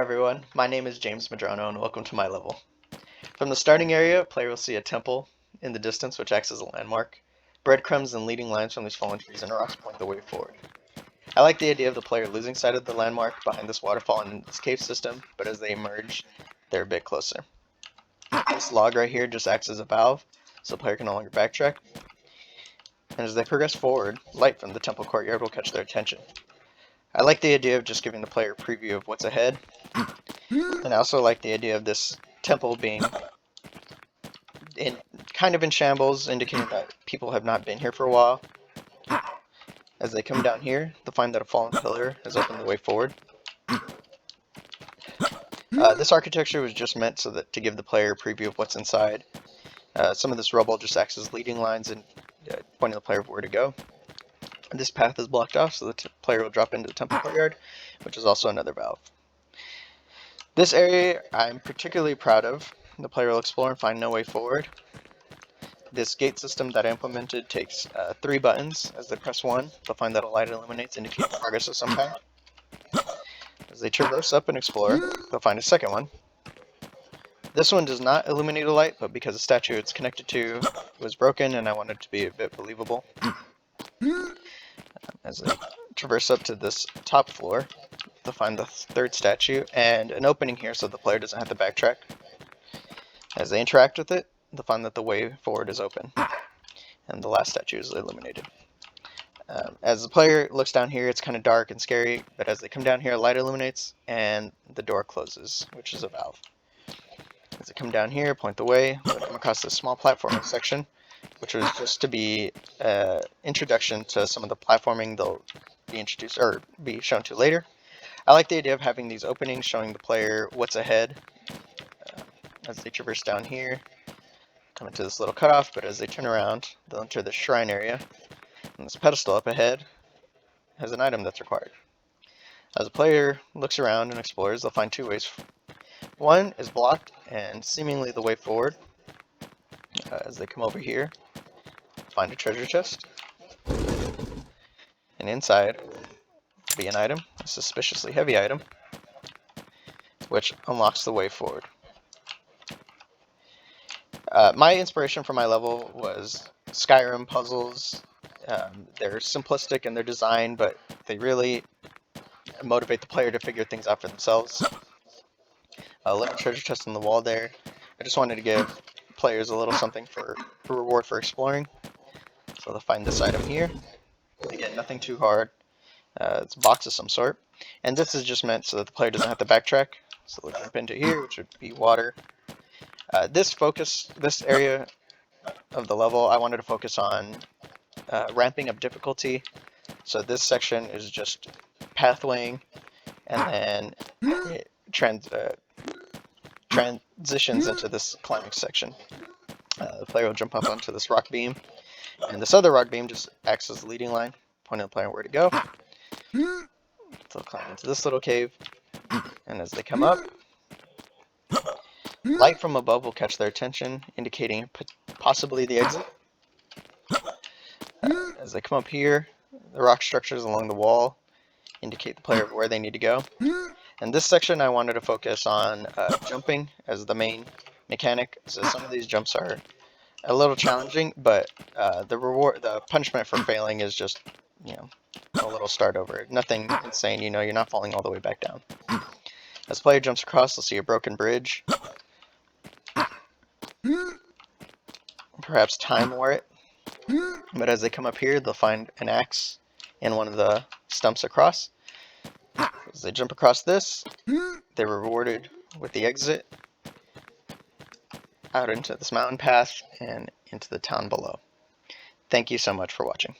everyone, my name is James Madrano and welcome to my level. From the starting area, a player will see a temple in the distance which acts as a landmark. Breadcrumbs and leading lines from these fallen trees and rocks point the way forward. I like the idea of the player losing sight of the landmark behind this waterfall and this cave system, but as they emerge, they're a bit closer. This log right here just acts as a valve, so the player can no longer backtrack. And as they progress forward, light from the temple courtyard will catch their attention. I like the idea of just giving the player a preview of what's ahead, and I also like the idea of this temple being kind of in shambles, indicating that people have not been here for a while. As they come down here, they'll find that a fallen pillar has opened the way forward. This architecture was just meant so that to give the player a preview of what's inside. Some of this rubble just acts as leading lines and pointing the player of where to go. This path is blocked off, so the player will drop into the temple courtyard, which is also another valve. This area I'm particularly proud of. The player will explore and find no way forward. This gate system that I implemented takes 3 buttons. As they press 1, they'll find that a light illuminates, indicating progress of some kind. As they traverse up and explore, they'll find a second one. This one does not illuminate a light, but because the statue it's connected to was broken and I wanted it to be a bit believable. As they traverse up to this top floor, they'll find the third statue and an opening here so the player doesn't have to backtrack. As they interact with it, they'll find that the way forward is open, and the last statue is illuminated. As the player looks down here, it's kind of dark and scary, but as they come down here, light illuminates, and the door closes, which is a valve. As they come down here, point the way, they'll come across this small platforming section, which was just to be an introduction to some of the platforming they'll be introduced or be shown to later. I like the idea of having these openings showing the player what's ahead. As they traverse down here, come into this little cutoff, but as they turn around, they'll enter the shrine area. And this pedestal up ahead has an item that's required. As the player looks around and explores, they'll find 2 ways. One is blocked and seemingly the way forward. As they come over here, find a treasure chest. And inside will be an item, a suspiciously heavy item, which unlocks the way forward. My inspiration for my level was Skyrim puzzles. They're simplistic in their design, but they really motivate the player to figure things out for themselves. A little treasure chest on the wall there. I just wanted to give players a little something for reward for exploring. So they'll find this item here. Again, nothing too hard. It's a box of some sort. And this is just meant so that the player doesn't have to backtrack. So they'll jump into here, which would be water. This area of the level, I wanted to focus on ramping up difficulty. So this section is just pathwaying, and then it transitions into this climbing section. The player will jump up onto this rock beam, and this other rock beam just acts as a leading line, pointing the player where to go. So they'll climb into this little cave, and as they come up, light from above will catch their attention, indicating possibly the exit. As they come up here, the rock structures along the wall indicate the player where they need to go. And this section I wanted to focus on jumping as the main mechanic. So some of these jumps are a little challenging, but the punishment for failing is just, a little start over. Nothing insane, you're not falling all the way back down. As the player jumps across, they'll see a broken bridge. Perhaps time war it. But as they come up here, they'll find an axe in one of the stumps across. As they jump across this, they're rewarded with the exit out into this mountain path and into the town below. Thank you so much for watching.